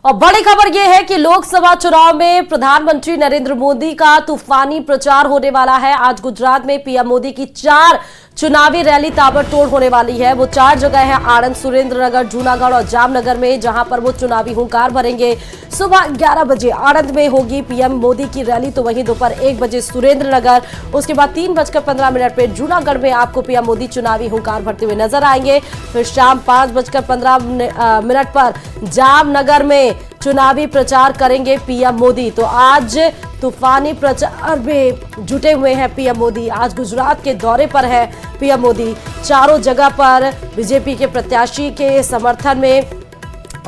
और बड़ी खबर यह है कि लोकसभा चुनाव में प्रधानमंत्री नरेंद्र मोदी का तूफानी प्रचार होने वाला है। आज गुजरात में पीएम मोदी की 4 चुनावी रैली ताबड़तोड़ होने वाली है। वो 4 जगह है, आणंद, सुरेंद्रनगर, जूनागढ़ और जामनगर में, जहां पर वो चुनावी हुंकार भरेंगे। सुबह 11 बजे आणंद में होगी पीएम मोदी की रैली, तो वहीं दोपहर 1 बजे सुरेंद्रनगर, उसके बाद 3:15 पे जूनागढ़ में आपको पीएम मोदी चुनावी हुंकार भरते हुए नजर आएंगे। फिर शाम 5:15 पर जामनगर में चुनावी प्रचार करेंगे पीएम मोदी। तो आज तूफानी प्रचार में जुटे हुए हैं पीएम मोदी। आज गुजरात के दौरे पर है पीएम मोदी। चारों जगह पर बीजेपी के प्रत्याशी के समर्थन में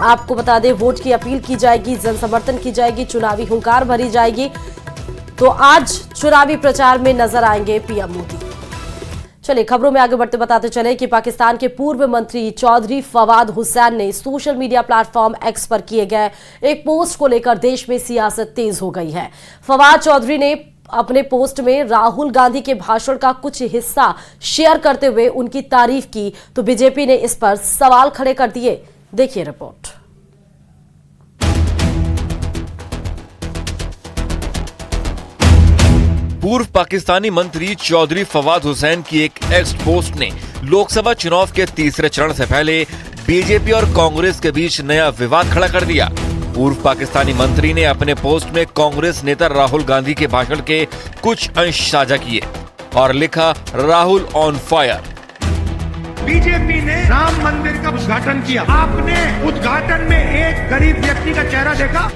आपको बता दें वोट की अपील की जाएगी, जन समर्थन की जाएगी, चुनावी हुंकार भरी जाएगी। तो आज चुनावी प्रचार में नजर आएंगे पीएम मोदी। चलिए खबरों में आगे बढ़ते बताते चले कि पाकिस्तान के पूर्व मंत्री चौधरी फवाद हुसैन ने सोशल मीडिया प्लेटफॉर्म एक्स पर किए गए एक पोस्ट को लेकर देश में सियासत तेज हो गई है। फवाद चौधरी ने अपने पोस्ट में राहुल गांधी के भाषण का कुछ हिस्सा शेयर करते हुए उनकी तारीफ की, तो बीजेपी ने इस पर सवाल खड़े कर दिए। देखिए रिपोर्ट। पूर्व पाकिस्तानी मंत्री चौधरी फवाद हुसैन की एक एक्स पोस्ट ने लोकसभा चुनाव के तीसरे चरण से पहले बीजेपी और कांग्रेस के बीच नया विवाद खड़ा कर दिया। पूर्व पाकिस्तानी मंत्री ने अपने पोस्ट में कांग्रेस नेता राहुल गांधी के भाषण के कुछ अंश साझा किए और लिखा, राहुल ऑन फायर। बीजेपी ने राम मंदिर का उद्घाटन किया, आपने उद्घाटन में एक गरीब व्यक्ति का चेहरा देखा?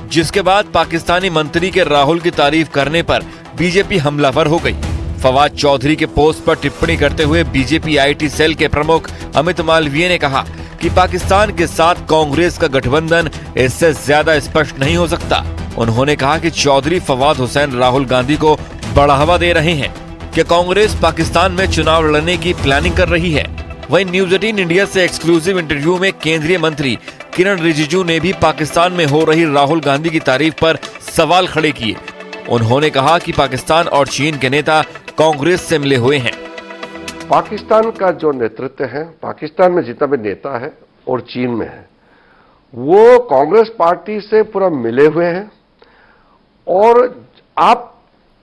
जिसके बाद पाकिस्तानी मंत्री के राहुल की तारीफ करने पर बीजेपी हमलावर हो गई। फवाद चौधरी के पोस्ट पर टिप्पणी करते हुए बीजेपी आईटी सेल के प्रमुख अमित मालवीय ने कहा कि पाकिस्तान के साथ कांग्रेस का गठबंधन इससे ज्यादा स्पष्ट नहीं हो सकता। उन्होंने कहा कि चौधरी फवाद हुसैन राहुल गांधी को बढ़ावा दे रहे हैं कि कांग्रेस पाकिस्तान में चुनाव लड़ने की प्लानिंग कर रही है। वहीं न्यूज 18 इंडिया से एक्सक्लूसिव इंटरव्यू में केंद्रीय मंत्री किरण रिजिजू ने भी पाकिस्तान में हो रही राहुल गांधी की तारीफ पर सवाल खड़े किए। उन्होंने कहा कि पाकिस्तान और चीन के नेता कांग्रेस से मिले हुए हैं। पाकिस्तान का जो नेतृत्व है, पाकिस्तान में जितना भी नेता है और चीन में है, वो कांग्रेस पार्टी से पूरा मिले हुए हैं। और आप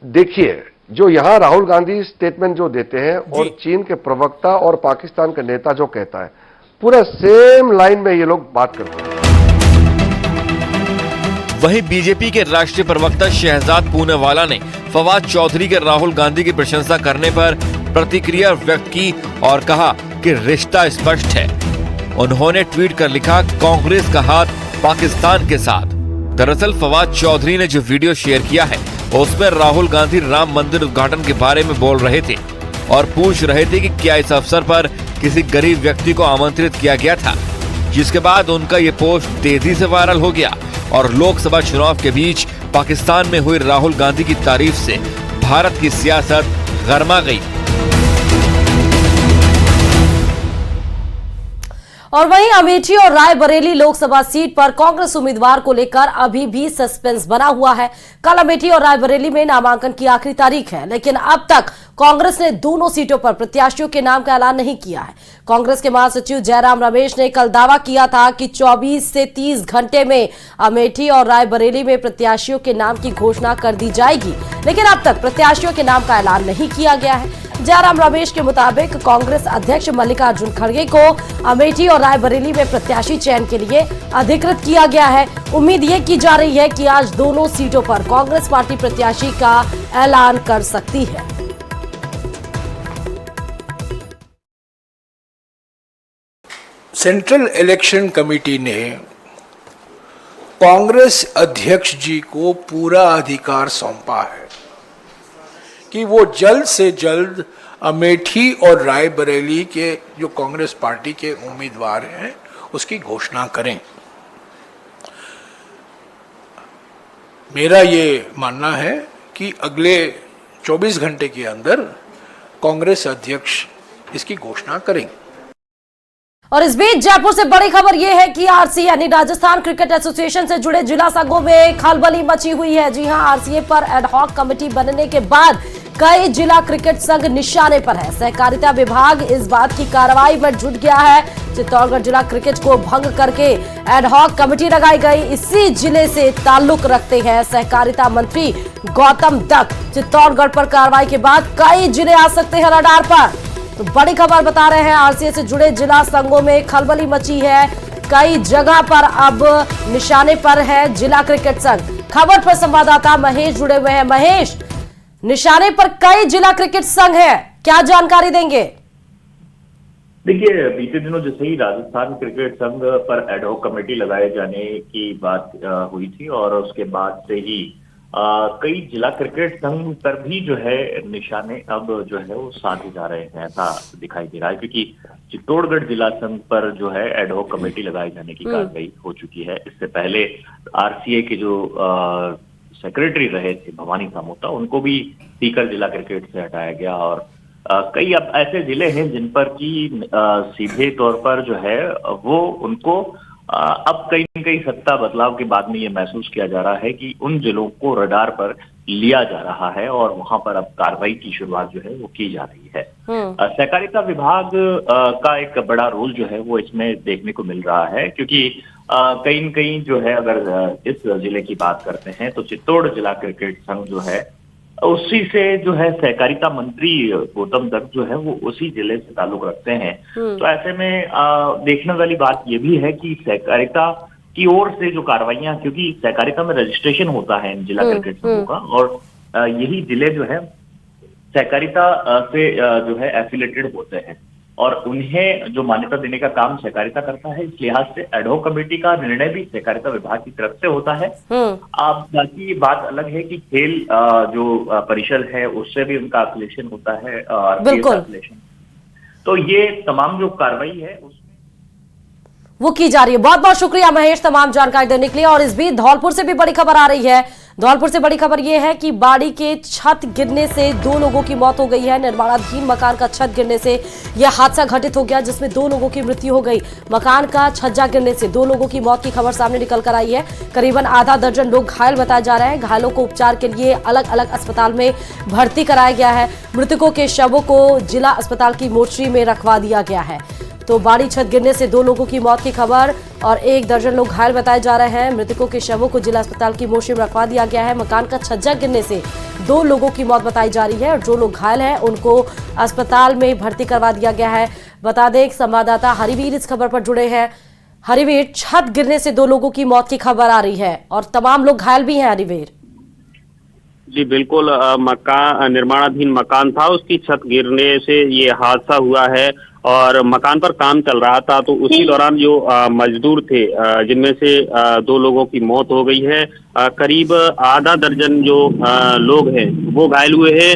देखिए जो यहां राहुल गांधी स्टेटमेंट जो देते हैं और चीन के प्रवक्ता और पाकिस्तान का नेता जो कहता है, पूरा सेम लाइन में ये लोग बात करते हैं। वहीं बीजेपी के राष्ट्रीय प्रवक्ता शहजाद पूनावाला ने फवाद चौधरी के राहुल गांधी की प्रशंसा करने पर प्रतिक्रिया व्यक्त की और कहा कि रिश्ता स्पष्ट है। उन्होंने ट्वीट कर लिखा, कांग्रेस का हाथ पाकिस्तान के साथ। दरअसल फवाद चौधरी ने जो वीडियो शेयर किया है उसमें राहुल गांधी राम मंदिर उद्घाटन के बारे में बोल रहे थे और पूछ रहे थे कि क्या इस अवसर पर किसी गरीब व्यक्ति को आमंत्रित किया गया था, जिसके बाद उनका ये पोस्ट तेजी से वायरल हो गया और लोकसभा चुनाव के बीच पाकिस्तान में हुई राहुल गांधी की तारीफ से भारत की सियासत गरमा गई। और वहीं अमेठी और रायबरेली लोकसभा सीट पर कांग्रेस उम्मीदवार को लेकर अभी भी सस्पेंस बना हुआ है। कल अमेठी और रायबरेली में नामांकन की आखिरी तारीख है, लेकिन अब तक कांग्रेस ने दोनों सीटों पर प्रत्याशियों के नाम का ऐलान नहीं किया है। कांग्रेस के महासचिव जयराम रमेश ने कल दावा किया था कि 24 से 30 घंटे में अमेठी और रायबरेली में प्रत्याशियों के नाम की घोषणा कर दी जाएगी, लेकिन अब तक प्रत्याशियों के नाम का ऐलान नहीं किया गया है। जयराम रमेश के मुताबिक कांग्रेस अध्यक्ष मल्लिकार्जुन खड़गे को अमेठी और रायबरेली में प्रत्याशी चयन के लिए अधिकृत किया गया है। उम्मीद ये की जा रही है कि आज दोनों सीटों पर कांग्रेस पार्टी प्रत्याशी का ऐलान कर सकती है। सेंट्रल इलेक्शन कमेटी ने कांग्रेस अध्यक्ष जी को पूरा अधिकार सौंपा है कि वो जल्द से जल्द अमेठी और रायबरेली के जो कांग्रेस पार्टी के उम्मीदवार हैं उसकी घोषणा करें। मेरा ये मानना है कि अगले 24 घंटे के अंदर कांग्रेस अध्यक्ष इसकी घोषणा करेंगे। और इस बीच जयपुर से बड़ी खबर यह है कि आरसीए यानी राजस्थान क्रिकेट एसोसिएशन से जुड़े जिला संघों में खलबली मची हुई है। जी हां, आरसीए पर एडहॉक कमेटी बनने के बाद कई जिला क्रिकेट संघ निशाने पर है। सहकारिता विभाग इस बात की कार्रवाई में जुट गया है। चित्तौड़गढ़ जिला क्रिकेट को भंग करके एडहॉक कमेटी लगाई गई। इसी जिले से ताल्लुक रखते हैं सहकारिता मंत्री गौतम दत्त। चित्तौड़गढ़ पर कार्रवाई के बाद कई जिले आ सकते हैं रडार पर। तो बड़ी खबर बता रहे हैं, आरसीए से जुड़े जिला संघों में खलबली मची है। कई जगह पर अब निशाने पर है जिला क्रिकेट संघ। खबर पर संवाददाता महेश जुड़े हुए हैं। महेश, निशाने पर कई जिला क्रिकेट संघ है, क्या जानकारी देंगे? देखिए, बीते दिनों जैसे ही राजस्थान क्रिकेट संघ पर एडहॉक कमेटी लगाए जाने की बात हुई थी और उसके बाद से ही कई जिला क्रिकेट संघ पर भी जो है निशाने अब जो है वो साधे जा रहे हैं, ऐसा दिखाई दे रहा है। क्योंकि चित्तौड़गढ़ जिला संघ पर जो है एडहॉक कमेटी लगाए जाने की कार्रवाई हो चुकी है। इससे पहले आरसीए के जो सेक्रेटरी रहे थे भवानी सामोता, उनको भी सीकर जिला क्रिकेट से हटाया गया। और कई अब ऐसे जिले हैं जिन पर कि सीधे तौर पर जो है वो उनको अब कहीं न कहीं सत्ता बदलाव के बाद में ये महसूस किया जा रहा है कि उन जिलों को रडार पर लिया जा रहा है और वहां पर अब कार्रवाई की शुरुआत जो है वो की जा रही है। सहकारिता विभाग का एक बड़ा रोल जो है वो इसमें देखने को मिल रहा है, क्योंकि कहीं न कहीं जो है अगर इस जिले की बात करते हैं तो चित्तौड़ जिला क्रिकेट संघ जो है उसी से जो है सहकारिता मंत्री गौतम दत्त जो है वो उसी जिले से ताल्लुक रखते हैं। तो ऐसे में देखने वाली बात ये भी है कि सहकारिता की ओर से जो कार्रवाइयां, क्योंकि सहकारिता में रजिस्ट्रेशन होता है इन जिला क्रिकेट संघों का और यही जिले जो है सहकारिता से जो है एफिलेटेड होते हैं और उन्हें जो मान्यता देने का काम सहकारिता करता है। इस लिहाज से एडहॉक कमेटी का निर्णय भी सहकारिता विभाग की तरफ से होता है। अब बाकी बात अलग है कि खेल जो परिषद है उससे भी उनका एफिलिएशन होता है, बिल्कुल। तो ये तमाम जो कार्रवाई है वो की जा रही है। बहुत बहुत शुक्रिया महेश तमाम जानकारी देने के लिए। और इस बीच धौलपुर से भी बड़ी खबर आ रही है। धौलपुर से बड़ी खबर यह है कि बाड़ी के छत गिरने से 2 लोगों की मौत हो गई है। निर्माणाधीन मकान का छत गिरने से यह हादसा घटित हो गया, जिसमें 2 लोगों की मृत्यु हो गई। मकान का छज्जा गिरने से 2 लोगों की मौत की खबर सामने निकल कर आई है। करीबन आधा दर्जन लोग घायल बताए जा रहे हैं। घायलों को उपचार के लिए अलग अलग अस्पताल में भर्ती कराया गया है। मृतकों के शवों को जिला अस्पताल की मोर्चरी में रखवा दिया गया है। तो बाड़ी छत गिरने से 2 लोगों की मौत की खबर और 1 दर्जन लोग घायल बताए जा रहे हैं। मृतकों के शवों को जिला अस्पताल की मोर्चरी में रखवा दिया गया है। मकान का छज्जा गिरने से 2 लोगों की मौत बताई जा रही है और जो लोग घायल हैं उनको अस्पताल में भर्ती करवा दिया गया है। बता दें, संवाददाता हरिवीर इस खबर पर जुड़े हैं। हरिवीर, छत गिरने से 2 लोगों की मौत की खबर आ रही है और तमाम लोग घायल भी हैं। हरिवीर जी बिल्कुल, मकान निर्माणाधीन मकान था, उसकी छत गिरने से ये हादसा हुआ है और मकान पर काम चल रहा था। तो उसी दौरान जो मजदूर थे जिनमें से 2 लोगों की मौत हो गई है। करीब आधा दर्जन जो लोग हैं वो घायल हुए हैं।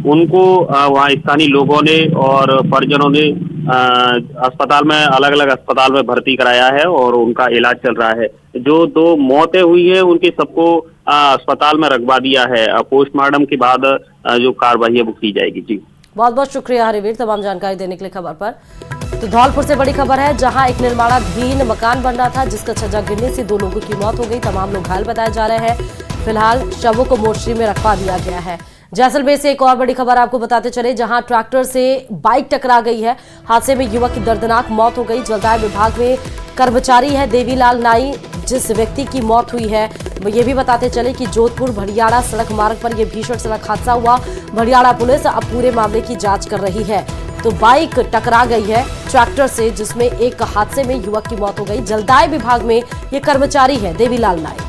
उनको वहाँ स्थानीय लोगों ने और परिजनों ने अस्पताल में अलग अलग अस्पताल में भर्ती कराया है और उनका इलाज चल रहा है। जो 2 मौतें हुई है उनकी सबको अस्पताल में रखवा दिया है। पोस्टमार्टम के बाद जो कार्रवाई है वो की जाएगी। जी बहुत बहुत शुक्रिया हरिवीर तमाम जानकारी देने के लिए खबर पर। तो धौलपुर से बड़ी खबर है, जहां एक निर्माणाधीन मकान बन रहा था जिसका छज्जा गिरने से 2 लोगों की मौत हो गई। तमाम लोग घायल बताए जा रहे हैं। फिलहाल शवों को मोर्चरी में रखवा दिया गया है। जैसलमेर से एक और बड़ी खबर आपको बताते चले, जहां ट्रैक्टर से बाइक टकरा गई है। हादसे में युवक की दर्दनाक मौत हो गई। जलदाय विभाग में कर्मचारी है देवीलाल नाई जिस व्यक्ति की मौत हुई है। ये भी बताते चले कि जोधपुर भड़ियाड़ा सड़क मार्ग पर यह भीषण सड़क हादसा हुआ। भड़ियाड़ा पुलिस अब पूरे मामले की जांच कर रही है। तो बाइक टकरा गई है ट्रैक्टर से, जिसमें एक हादसे में युवक की मौत हो गई। जलदाय विभाग में ये कर्मचारी है देवीलाल नाई।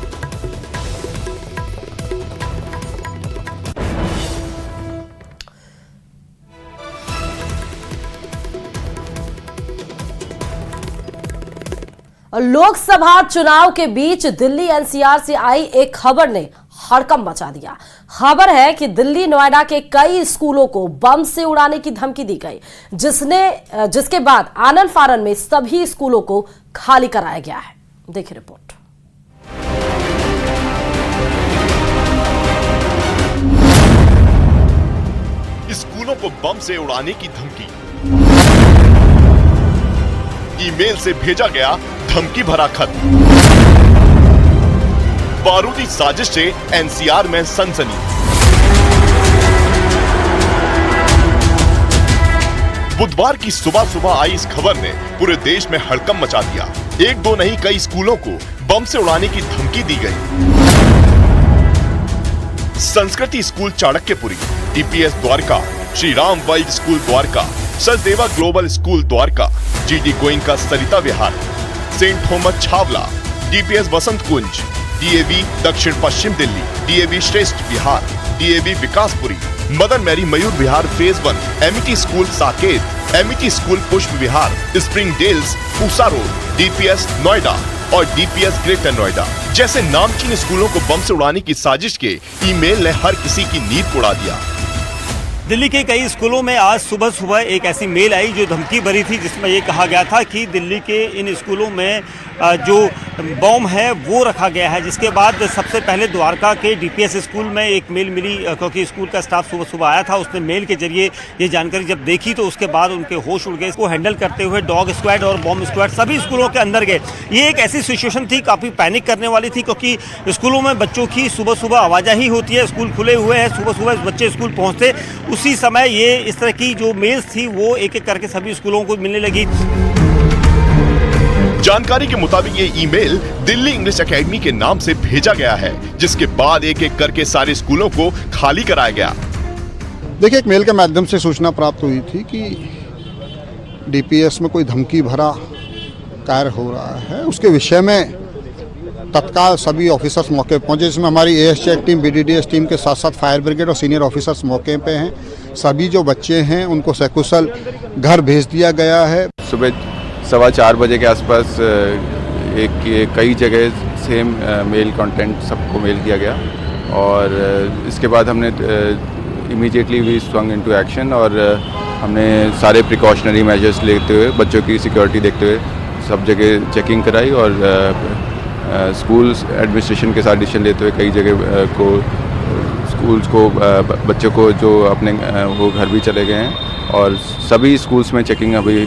और लोकसभा चुनाव के बीच दिल्ली एनसीआर से आई एक खबर ने हड़कंप मचा दिया। खबर है कि दिल्ली नोएडा के कई स्कूलों को बम से उड़ाने की धमकी दी गई, जिसके बाद आनन फानन में सभी स्कूलों को खाली कराया गया है। देखिए रिपोर्ट। स्कूलों को बम से उड़ाने की धमकी। ईमेल से भेजा गया धमकी भरा खत। बारूदी साजिश से एनसीआर में सनसनी। बुधवार की सुबह सुबह आई इस खबर ने पूरे देश में हड़कंप मचा दिया। एक दो नहीं कई स्कूलों को बम से उड़ाने की धमकी दी गई। Sanskriti school Chanakyapuri, DPS Dwarka, Shri Ram world school Dwarka, Sachdeva global school Dwarka, GD Goenka Sarita Vihar, Saint Thomas Chhawla, DPS Vasant Kunj, DAV Dakshin Paschim Delhi, DAV Shreshtha Vihar, DAV Vikaspuri, Mother Mary Mayur Vihar phase 1, Amity school Saket, Amity school Pushp Vihar, Spring Dales, Pusa road, DPS Noida और डीपीएस ग्रेटर नोएडा जैसे नामचीन स्कूलों को बम से उड़ाने की साजिश के ईमेल ने हर किसी की नींद उड़ा दिया। दिल्ली के कई स्कूलों में आज सुबह सुबह एक ऐसी मेल आई जो धमकी भरी थी, जिसमें ये कहा गया था कि दिल्ली के इन स्कूलों में जो बम है वो रखा गया है। जिसके बाद सबसे पहले द्वारका के डीपीएस स्कूल में एक मेल मिली, क्योंकि स्कूल का स्टाफ सुबह सुबह आया था। उसने मेल के जरिए ये जानकारी जब देखी तो उसके बाद उनके होश उड़ गए। इसको हैंडल करते हुए डॉग स्क्वाड और बॉम्ब स्क्वाड सभी स्कूलों के अंदर गए। ये एक ऐसी सिचुएशन थी काफ़ी पैनिक करने वाली थी, क्योंकि स्कूलों में बच्चों की सुबह सुबह आवाजाही होती है, स्कूल खुले हुए हैं, सुबह सुबह बच्चे स्कूल पहुँचते, उसी समय ये इस तरह की जो मेल्स थी वो एक एक करके सभी स्कूलों को मिलने लगी। जानकारी के मुताबिक ये ईमेल दिल्ली इंग्लिश एकेडमी के नाम से भेजा गया है, जिसके बाद एक एक करके सारे स्कूलों को खाली कराया गया। देखिए, एक मेल के माध्यम से सूचना प्राप्त हुई थी कि डीपीएस में कोई धमकी भरा कार्य हो रहा है। उसके विषय में तत्काल सभी ऑफिसर्स मौके पर पहुंचे, जिसमें हमारी AS check team, BDDS team के साथ साथ फायर ब्रिगेड और सीनियर ऑफिसर्स मौके पे हैं। सभी जो बच्चे हैं उनको सकुशल घर भेज दिया गया है। सुबह 4:15 बजे के आसपास कई जगह सेम मेल कंटेंट सबको मेल किया गया और इसके बाद हमने immediately we swung into action और हमने सारे प्रिकॉशनरी मेजर्स लेते हुए, बच्चों की सिक्योरिटी देखते हुए सब जगह चेकिंग कराई और स्कूल एडमिनिस्ट्रेशन के साथ डिसीजन लेते हुए कई जगह को स्कूल्स को बच्चों को जो अपने वो घर भी चले गए हैं और सभी स्कूल्स में चेकिंग अभी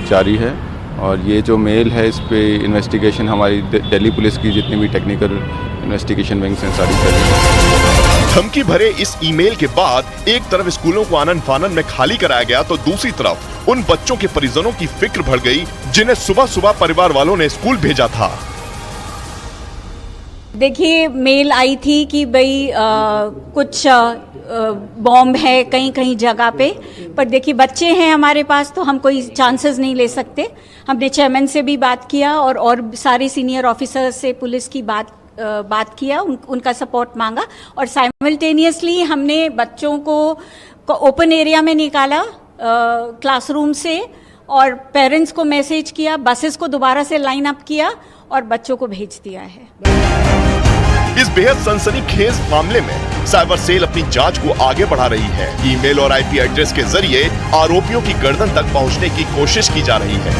जारी है। और ये जो मेल है इस पे इन्वेस्टिगेशन हमारी दिल्ली पुलिस की जितनी भी टेक्निकल इन्वेस्टिगेशन विंग्स हैं सारी कर रही है। धमकी भरे इस ईमेल के बाद एक तरफ स्कूलों को आनन फानन में खाली कराया गया तो दूसरी तरफ उन बच्चों के परिजनों की फिक्र बढ़ गई जिन्हें सुबह सुबह परिवार वालों ने स्कूल भेजा था। देखिए, मेल आई थी कि भाई कुछ बॉम्ब है कहीं कहीं जगह पे, पर देखिए बच्चे हैं हमारे पास तो हम कोई चांसेस नहीं ले सकते। हमने चेयरमैन से भी बात किया और सारे सीनियर ऑफिसर्स से पुलिस की बात किया, उनका सपोर्ट मांगा और साइमल्टेनियसली हमने बच्चों को ओपन एरिया में निकाला क्लासरूम से और पेरेंट्स को मैसेज किया, बसेस को दोबारा से लाइन अप किया और बच्चों को भेज दिया है। इस बेहद सनसनीखेज मामले में साइबर सेल अपनी जांच को आगे बढ़ा रही है। ईमेल और आईपी एड्रेस के जरिए आरोपियों की गर्दन तक पहुंचने की कोशिश की जा रही है।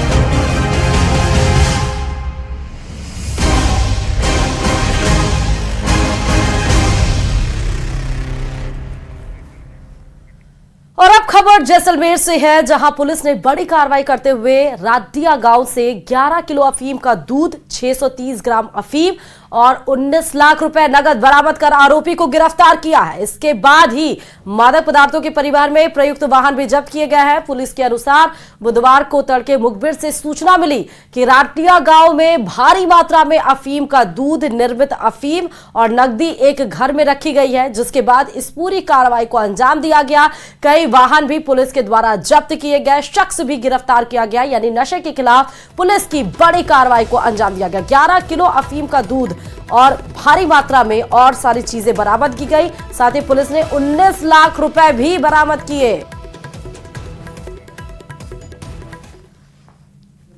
और अब खबर जैसलमेर से है, जहां पुलिस ने बड़ी कार्रवाई करते हुए रादिया गांव से 11 किलो अफीम का दूध, 630 ग्राम अफीम और 19 लाख रुपए नगद बरामद कर आरोपी को गिरफ्तार किया है। इसके बाद ही मादक पदार्थों के परिवार में प्रयुक्त वाहन भी जब्त किए गए हैं। पुलिस के अनुसार बुधवार को तड़के मुखबिर से सूचना मिली कि राटिया गांव में भारी मात्रा में अफीम का दूध, निर्मित अफीम और नकदी एक घर में रखी गई है, जिसके बाद इस पूरी कार्रवाई को अंजाम दिया गया। कई वाहन भी पुलिस के द्वारा जब्त किए गए, शख्स भी गिरफ्तार किया गया, यानी नशे के खिलाफ पुलिस की बड़ी कार्रवाई को अंजाम दिया गया। 11 किलो अफीम का दूध और भारी मात्रा में और सारी चीजें बरामद की गई। साथ ही पुलिस ने 19 लाख रुपए भी बरामद किए।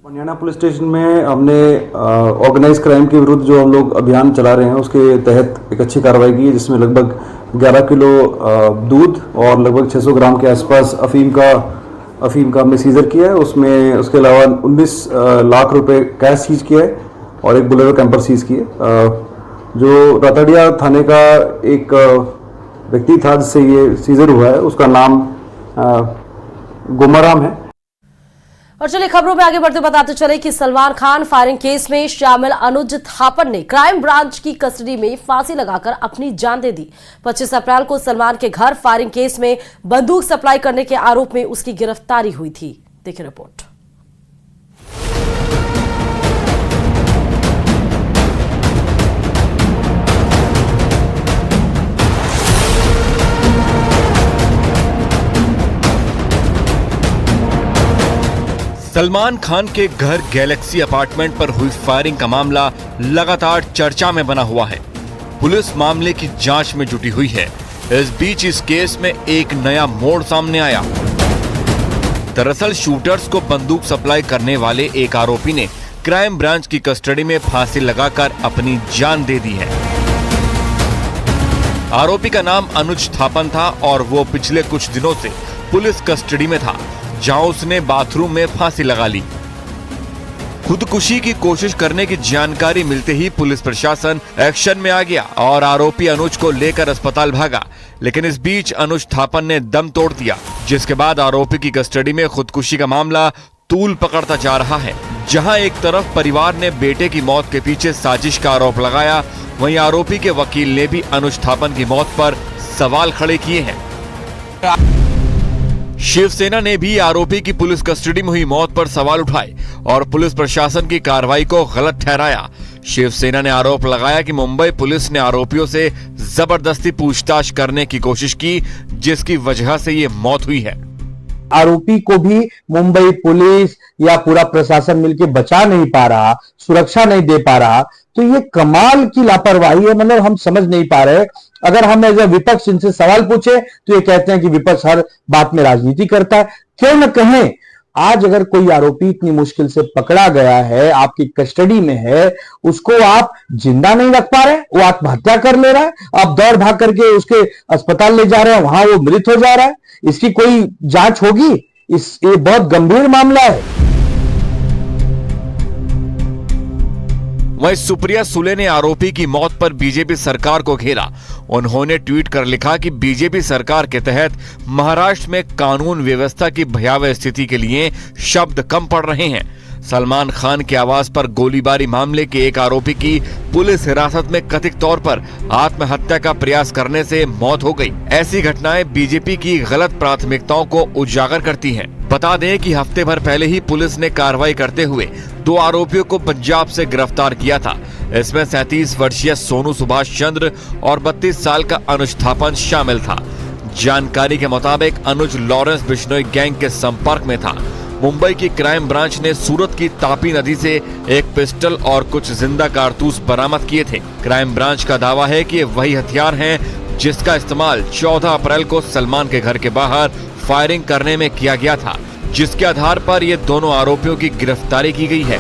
बनियाना पुलिस स्टेशन में हमने ऑर्गेनाइज क्राइम के विरुद्ध जो हम लोग अभियान चला रहे हैं उसके तहत एक अच्छी कार्रवाई की है, जिसमें लगभग 11 किलो दूध और लगभग 600 ग्राम के आसपास अफीम का हमने सीजर किया है। उसमें उसके अलावा 19 लाख रुपए कैश सीज किया है और एक बुलेरो कैंपर सीज किए। जो रातड़िया थाने का एक व्यक्ति था जिससे ये सीजर हुआ है, उसका नाम गोमाराम है। और चलिए खबरों में आगे बढ़ते बताते चले कि सलमान खान फायरिंग केस में शामिल अनुज थापन ने क्राइम ब्रांच की कस्टडी में फांसी लगाकर अपनी जान दे दी। 25 अप्रैल को सलमान के घर फायरिंग केस में बंदूक सप्लाई करने के आरोप में उसकी गिरफ्तारी हुई थी। देखिए रिपोर्ट। सलमान खान के घर गैलेक्सी अपार्टमेंट पर हुई फायरिंग का मामला लगातार चर्चा में बना हुआ है। पुलिस मामले की जांच में जुटी हुई है। इस बीच इस केस में एक नया मोड़ सामने आया। दरअसल शूटर्स को बंदूक सप्लाई करने वाले एक आरोपी ने क्राइम ब्रांच की कस्टडी में फांसी लगाकर अपनी जान दे दी है। आरोपी का नाम अनुज थापन था और वो पिछले कुछ दिनों से पुलिस कस्टडी में था, जहां उसने बाथरूम में फांसी लगा ली। खुदकुशी की कोशिश करने की जानकारी मिलते ही पुलिस प्रशासन एक्शन में आ गया और आरोपी अनुज को लेकर अस्पताल भागा, लेकिन इस बीच अनुज थापन ने दम तोड़ दिया, जिसके बाद आरोपी की कस्टडी में खुदकुशी का मामला तूल पकड़ता जा रहा है। जहां एक तरफ परिवार ने बेटे की मौत के पीछे साजिश का आरोप लगाया, वहीं आरोपी के वकील ने भी अनुज थापन की मौत पर सवाल खड़े किए हैं। शिवसेना ने भी आरोपी की पुलिस कस्टडी में हुई मौत पर सवाल उठाए और पुलिस प्रशासन की कार्रवाई को गलत ठहराया। शिवसेना ने आरोप लगाया कि मुंबई पुलिस ने आरोपियों से जबरदस्ती पूछताछ करने की कोशिश की, जिसकी वजह से ये मौत हुई है। आरोपी को भी मुंबई पुलिस या पूरा प्रशासन मिलकर बचा नहीं पा रहा, सुरक्षा नहीं दे पा रहा, तो ये कमाल की लापरवाही है। मतलब हम समझ नहीं पा रहे। अगर हम एज ए विपक्ष इनसे सवाल पूछे तो ये कहते हैं कि विपक्ष हर बात में राजनीति करता है। क्यों न कहें, आज अगर कोई आरोपी इतनी मुश्किल से पकड़ा गया है, आपकी कस्टडी में है, उसको आप जिंदा नहीं रख पा रहे, वो आत्महत्या कर ले रहा है, आप दौड़ भाग करके उसके अस्पताल ले जा रहे हैं, वहां वो मृत हो जा रहा है। इसकी कोई जांच होगी? ये बहुत गंभीर मामला है। वहीं सुप्रिया सुले ने आरोपी की मौत पर बीजेपी सरकार को घेरा। उन्होंने ट्वीट कर लिखा कि बीजेपी सरकार के तहत महाराष्ट्र में कानून व्यवस्था की भयावह स्थिति के लिए शब्द कम पड़ रहे हैं। सलमान खान के आवास पर गोलीबारी मामले के एक आरोपी की पुलिस हिरासत में कथित तौर पर आत्महत्या का प्रयास करने से मौत हो गई। ऐसी घटनाएं बीजेपी की गलत प्राथमिकताओं को उजागर करती हैं। बता दें कि हफ्ते भर पहले ही पुलिस ने कार्रवाई करते हुए 2 आरोपियों को पंजाब से गिरफ्तार किया था। इसमें 37 वर्षीय सोनू सुभाष चंद्र और 32 साल का अनुज थापन शामिल था। जानकारी के मुताबिक अनुज लॉरेंस बिश्नोई गैंग के संपर्क में था। मुंबई की क्राइम ब्रांच ने सूरत की तापी नदी से एक पिस्टल और कुछ जिंदा कारतूस बरामद किए थे। क्राइम ब्रांच का दावा है कि ये वही हथियार हैं जिसका इस्तेमाल 14 अप्रैल को सलमान के घर के बाहर फायरिंग करने में किया गया था, जिसके आधार पर ये दोनों आरोपियों की गिरफ्तारी की गई है।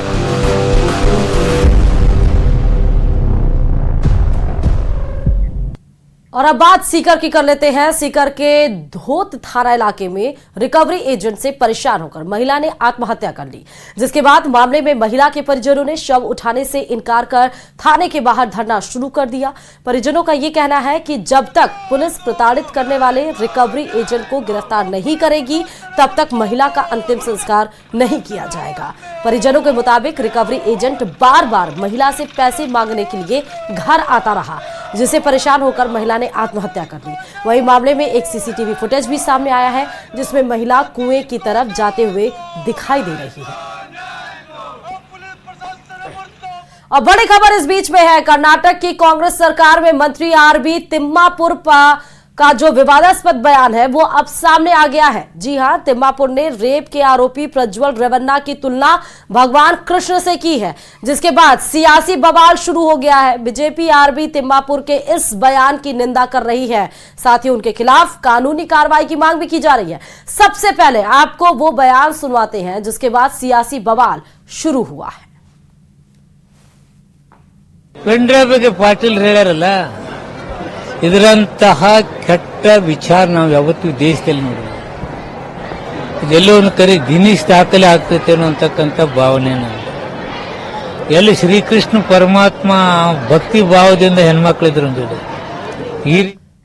और अब बात सीकर की कर लेते हैं। सीकर के धोत थाना इलाके में रिकवरी एजेंट से परेशान होकर महिला ने आत्महत्या कर ली, जिसके बाद मामले में महिला के परिजनों ने शव उठाने से इनकार कर थाने के बाहर धरना शुरू कर दिया। परिजनों का यह कहना है कि जब तक पुलिस प्रताड़ित करने वाले रिकवरी एजेंट को गिरफ्तार नहीं करेगी, तब तक महिला का अंतिम संस्कार नहीं किया जाएगा। परिजनों के मुताबिक रिकवरी एजेंट बार बार महिला से पैसे मांगने के लिए घर आता रहा, जिससे परेशान होकर महिला ने आत्महत्या कर ली। वहीं मामले में एक सीसीटीवी फुटेज भी सामने आया है, जिसमें महिला कुएं की तरफ जाते हुए दिखाई दे रही है। और बड़ी खबर इस बीच में है, कर्नाटक की कांग्रेस सरकार में मंत्री आरबी तिम्मापुर का जो विवादास्पद बयान है वो अब सामने आ गया है। जी हां, तिम्मापुर ने रेप के आरोपी प्रज्वल रेवन्ना की तुलना भगवान कृष्ण से की है, जिसके बाद सियासी बवाल शुरू हो गया है। बीजेपी आरबी तिम्मापुर के इस बयान की निंदा कर रही है, साथ ही उनके खिलाफ कानूनी कार्रवाई की मांग भी की जा रही है। सबसे पहले आपको वो बयान सुनवाते हैं जिसके बाद सियासी बवाल शुरू हुआ है। पेंड्राइव ಬಗ್ಗೆ ಪಾಟೀಲ್ ಹೇಳ್ಯಾರಲ್ಲ, ಇದರಂತಹ ಕೆಟ್ಟ ವಿಚಾರ ನಾವು ಯಾವತ್ತೂ ದೇಶದಲ್ಲಿ ನೋಡಿಲ್ಲ. ಇದೆಲ್ಲೋ ಒಂದು ಕರೆ ಗಿನ್ನಿಸ್ ದಾಖಲೆ ಆಗ್ತೈತೇನೋ ಅಂತಕ್ಕಂಥ ಭಾವನೆ ನನಗೆ. ಎಲ್ಲಿ ಶ್ರೀಕೃಷ್ಣ ಪರಮಾತ್ಮ ಭಕ್ತಿ ಭಾವದಿಂದ ಹೆಣ್ಮಕ್ಳಿದ್ರು ಅಂದಿದೆ.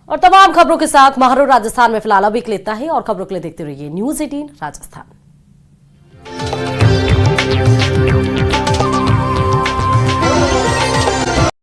और तमाम खबरों के साथ महारो राजस्थान में फिलहाल अब एक लेता है और खबरों के लिए देखते रहिए न्यूज़ 18 राजस्थान। है।